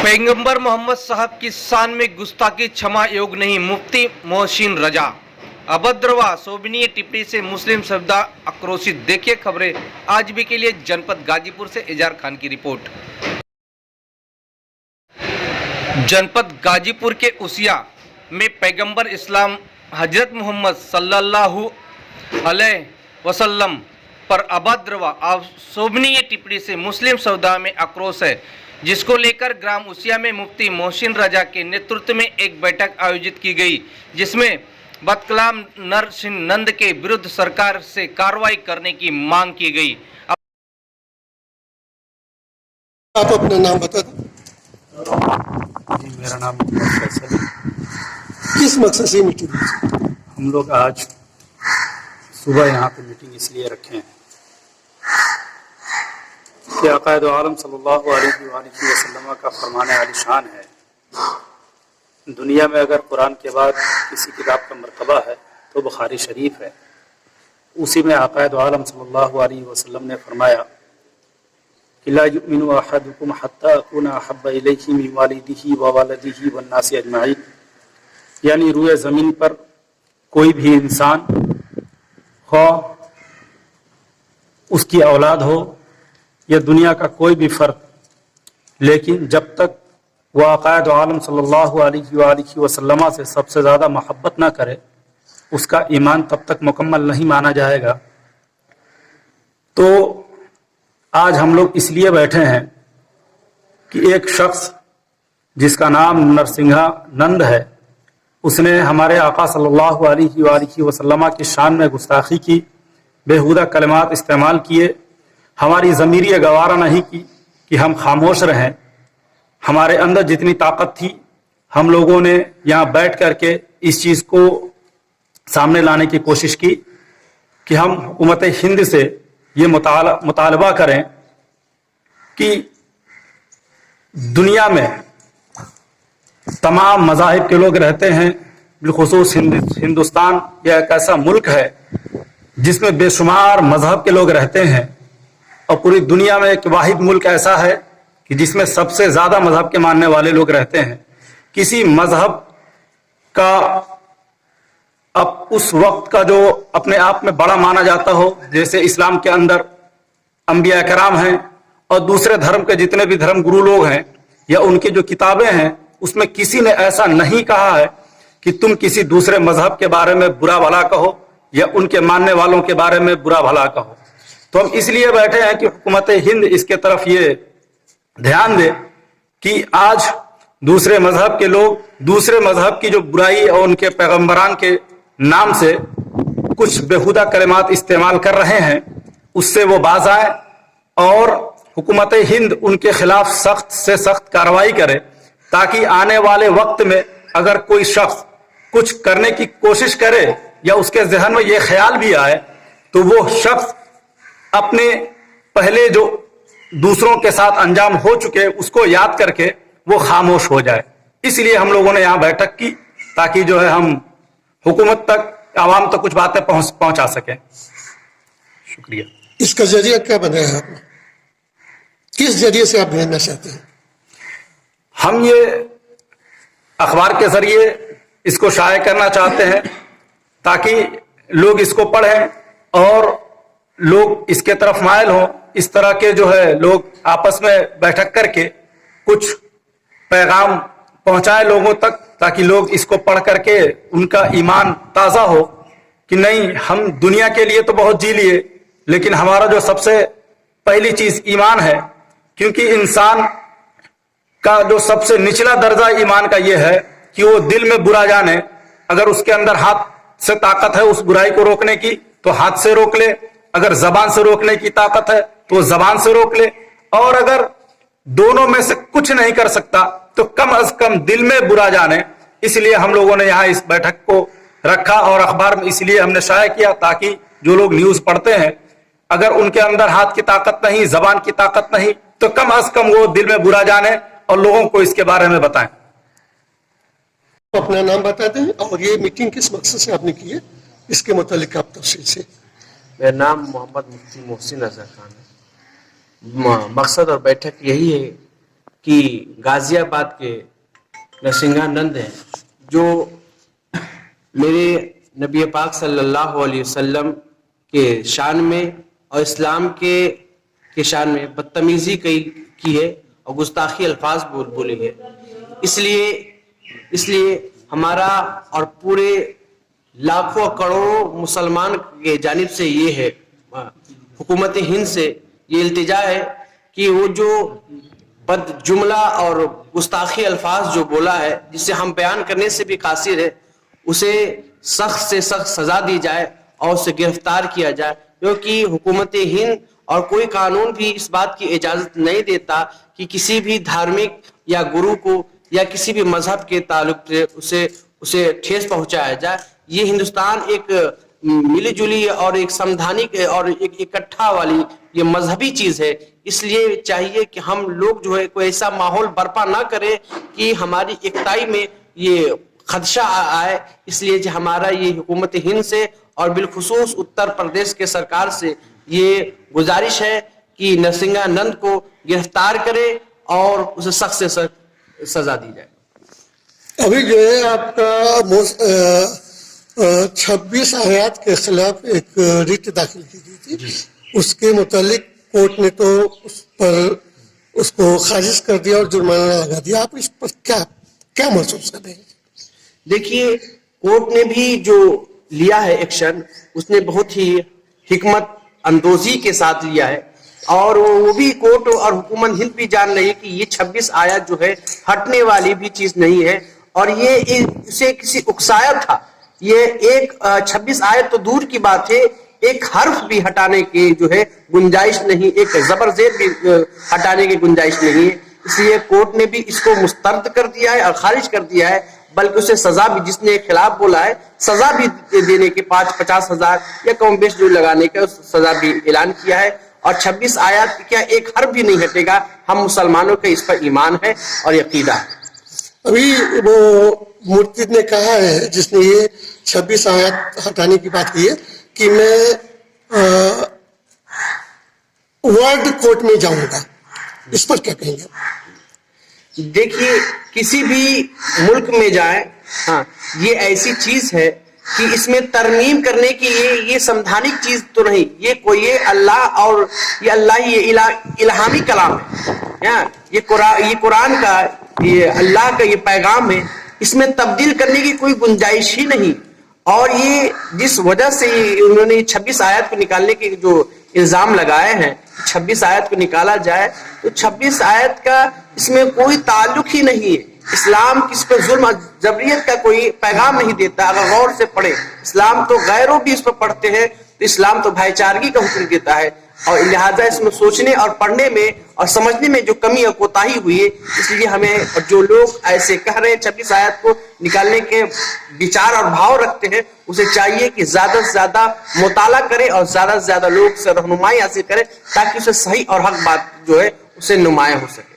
पैगंबर मोहम्मद साहब की शान में गुस्ताखी क्षमा योग नहीं, मुफ्ती मोहसिन रजा। अभद्र व शोभनीय टिप्पणी से मुस्लिम समुदाय आक्रोशित। देखिए खबरें आज भी के लिए जनपद गाजीपुर से एजार खान की रिपोर्ट। जनपद गाजीपुर के उसिया में पैगंबर इस्लाम हजरत मोहम्मद सल्लल्लाहु अलैहि वसल्लम पर अभद्र व अशोभनीय टिप्पणी से मुस्लिम समुदाय में आक्रोश है, जिसको लेकर ग्राम उसिया में मुफ्ती मोहसिन रजा के नेतृत्व में एक बैठक आयोजित की गई, जिसमें बदकलाम नरसिंह नंद के विरुद्ध सरकार से कार्रवाई करने की मांग की गई। आप अपना नाम बता दें। जी, मेरा नाम मोहम्मद फैसल है। किस मकसद से मीटिंग? हम लोग आज सुबह यहाँ पे मीटिंग इसलिए रखे हैं कि अक़ायद आलम सल्लल्लाहु अलैहि वसल्लम का फरमाने वाली शान है, दुनिया में अगर कुरान के बाद किसी किताब का मर्तबा है तो बुखारी शरीफ है। उसी में अक़ायद आलम सल्लल्लाहु अलैहि वसल्लम ने फरमाया कि ला युमिनु अहदुकुम हत्ता अकूना अहब्बा इलैहि मिन वालिदिही व वलदिही वन नासि अजमईन, यानी रूए ज़मीन पर कोई भी इंसान हो, उसकी औलाद हो या दुनिया का कोई भी फर्द, लेकिन जब तक वह अक़ायद आलम सल्लल्लाहु अलैहि वसल्लम से सबसे ज़्यादा मोहब्बत ना करे, उसका ईमान तब तक मुकम्मल नहीं माना जाएगा। तो आज हम लोग इसलिए बैठे हैं कि एक शख्स जिसका नाम नरसिंहा नंद है, उसने हमारे आका सल्लल्लाहु अलैहि वसल्लम की शान में गुस्ताखी की, बेहुदा कलमात इस्तेमाल किए। हमारी ज़मीरी गवारा नहीं की कि हम खामोश रहें। हमारे अंदर जितनी ताकत थी, हम लोगों ने यहाँ बैठ करके इस चीज़ को सामने लाने की कोशिश की कि हम हुकूमत हिंद से ये मुतालबा करें कि दुनिया में तमाम मज़ाहिब के लोग रहते हैं, बिलखुसूस हिंदुस्तान यह एक ऐसा मुल्क है जिसमें बेशुमार मजहब के लोग रहते हैं, और पूरी दुनिया में एक वाहिद मुल्क ऐसा है कि जिसमें सबसे ज़्यादा मजहब के मानने वाले लोग रहते हैं। किसी मजहब का अब उस वक्त का जो अपने आप में बड़ा माना जाता हो, जैसे इस्लाम के अंदर अंबिया कराम हैं और दूसरे धर्म के जितने भी धर्म गुरु लोग हैं या उनकी जो किताबें हैं, उसमें किसी ने ऐसा नहीं कहा है कि तुम किसी दूसरे मजहब के बारे में बुरा भला कहो या उनके मानने वालों के बारे में बुरा भला कहो। तो हम इसलिए बैठे हैं कि हुकूमत हिंद इसके तरफ ये ध्यान दे कि आज दूसरे मजहब के लोग दूसरे मजहब की जो बुराई और उनके पैगम्बरान के नाम से कुछ बेहुदा कलिमात इस्तेमाल कर रहे हैं, उससे वो बाज आए और हुकूमत हिंद उनके खिलाफ सख्त से सख्त कार्रवाई करे, ताकि आने वाले वक्त में अगर कोई शख्स कुछ करने की कोशिश करे या उसके जहन में ये ख्याल भी आए, तो वो शख्स अपने पहले जो दूसरों के साथ अंजाम हो चुके उसको याद करके वो खामोश हो जाए। इसलिए हम लोगों ने यहाँ बैठक की, ताकि जो है हम हुकूमत तक, आवाम तक कुछ बातें पहुंचा सकें। शुक्रिया। इसका जरिया क्या बनाया आपने? किस जरिए से आप भेजना चाहते हैं? हम ये अखबार के जरिए इसको शाये करना चाहते हैं ताकि लोग इसको पढ़ें और लोग इसके तरफ मायल हों। इस तरह के जो है लोग आपस में बैठक करके कुछ पैगाम पहुंचाएं लोगों तक, ताकि लोग इसको पढ़ करके उनका ईमान ताज़ा हो कि नहीं, हम दुनिया के लिए तो बहुत जी लिए, लेकिन हमारा जो सबसे पहली चीज़ ईमान है, क्योंकि इंसान का जो सबसे निचला दर्जा ईमान का ये है कि वो दिल में बुरा जाने। अगर उसके अंदर हाथ से ताकत है उस बुराई को रोकने की तो हाथ से रोक ले, अगर जबान से रोकने की ताकत है तो जबान से रोक ले, और अगर दोनों में से कुछ नहीं कर सकता तो कम अज कम दिल में बुरा जाने। इसलिए हम लोगों ने यहाँ इस बैठक को रखा और अखबार में इसलिए हमने शाया किया ताकि जो लोग न्यूज पढ़ते हैं, अगर उनके अंदर हाथ की ताकत नहीं, जबान की ताकत नहीं, तो कम अज कम वो दिल में बुरा जाने और लोगों को इसके बारे में बताएं। अपना नाम बता दें और ये मीटिंग किस मकसद से आपने की है, इसके मुतालिक आप तफसील से। मेरा नाम मोहम्मद मुफ्ती मोहसिन रजा खान है। मकसद और बैठक यही है کہ غازی آباد کے نرسنگانند ہیں جو میرے نبی پاک صلی اللہ علیہ وسلم کے شان میں اور اسلام کے شان میں بدتمیزی کی ہے اور گستاخی الفاظ بولی ہے. اس لیے ہمارا اور پورے لاکھوں کروڑوں مسلمان کے جانب سے یہ ہے, حکومت ہند سے یہ التجا ہے کہ وہ جو بد جملہ اور گستاخی الفاظ جو بولا ہے, جسے ہم بیان کرنے سے بھی قاصر ہے, اسے سخت سے سخت سزا دی جائے اور اسے گرفتار کیا جائے, کیونکہ حکومت ہند اور کوئی قانون بھی اس بات کی اجازت نہیں دیتا کہ کسی بھی دھارمک یا گرو کو یا کسی بھی مذہب کے تعلق سے اسے ٹھیس پہنچایا جائے. یہ ہندوستان ایک ملی جلی اور ایک سمدھانک اور ایک اکٹھا والی یہ مذہبی چیز ہے. اس لیے چاہیے کہ ہم لوگ جو ہے کوئی ایسا ماحول برپا نہ کریں کہ ہماری ایکتائی میں یہ خدشہ آئے. اس لیے ہمارا یہ حکومت ہند سے اور بالخصوص اتر پردیش کے سرکار سے یہ گزارش ہے کہ نرسنگانند کو گرفتار کرے اور اسے سخت سے سخت سزا دی جائے. ابھی جو ہے آپ کا 26 آیات کے خلاف ایک ریٹ داخل کی گئی تھی, اس کے متعلق کورٹ نے تو اس کو خارج کر دیا اور جرمانہ لگا دیا. آپ اس پر کیا محسوس کر رہے ہیں؟ دیکھیے, کورٹ نے بھی جو لیا ہے ایکشن, اس نے بہت ہی حکمت اندوزی کے ساتھ لیا ہے, اور وہ بھی کورٹ اور حکومت ہند بھی جان رہی ہے کہ یہ 26 آیات جو ہے ہٹنے والی بھی چیز نہیں ہے, اور یہ اسے کسی اکسایا تھا. یہ ایک 26 آیت تو دور کی بات ہے, ایک حرف بھی ہٹانے کی جو ہے گنجائش نہیں, ایک زبر زیر بھی ہٹانے کی گنجائش نہیں ہے. اس لیے کورٹ نے بھی اس کو مسترد کر دیا ہے اور خارج کر دیا ہے, بلکہ اسے سزا بھی, جس نے خلاف بولا ہے سزا بھی دینے کے 50,000 یا کم بیش جو لگانے کا سزا بھی اعلان کیا ہے. اور 26 آیات کیا ایک حرف بھی نہیں ہٹے گا. ہم مسلمانوں کا اس پر ایمان ہے اور عقیدہ ہے. ابھی وہ مرتد نے کہا ہے, جس نے یہ 26 آیات ہٹانے کی بات کی ہے, کہ میں ورلڈ کورٹ میں جاؤں گا. اس پر کیا کہیں گے؟ دیکھیے, کسی بھی ملک میں جائیں, ہاں یہ ایسی چیز ہے کہ اس میں ترمیم کرنے کی یہ سمدھانک چیز تو نہیں, یہ کوئی اللہ اور یہ اللہ یہ الہامی کلام ہے, یہ قرآن کا یہ اللہ کا یہ پیغام ہے, اس میں تبدیل کرنے کی کوئی گنجائش ہی نہیں. اور یہ جس وجہ سے انہوں نے 26 آیات کو نکالنے کے جو الزام لگائے ہیں, 26 آیت کو نکالا جائے تو 26 آیت کا اس میں کوئی تعلق ہی نہیں ہے. اسلام کس پر ظلم جبریت کا کوئی پیغام نہیں دیتا. اگر غور سے پڑھے, اسلام تو غیروں بھی اس پر پڑھتے ہیں, تو اسلام تو بھائی چارگی کا حکم دیتا ہے, اور لہٰذا اس میں سوچنے اور پڑھنے میں اور سمجھنے میں جو کمی اور کوتاہی ہوئی ہے, اس لیے ہمیں جو لوگ ایسے کہہ رہے ہیں 26 آیت کو نکالنے کے وچار اور بھاؤ رکھتے ہیں, اسے چاہیے کہ زیادہ سے زیادہ مطالعہ کرے اور زیادہ سے زیادہ لوگ سے رہنمائی حاصل کرے, تاکہ اسے صحیح اور حق بات جو ہے اسے نمایاں ہو سکے.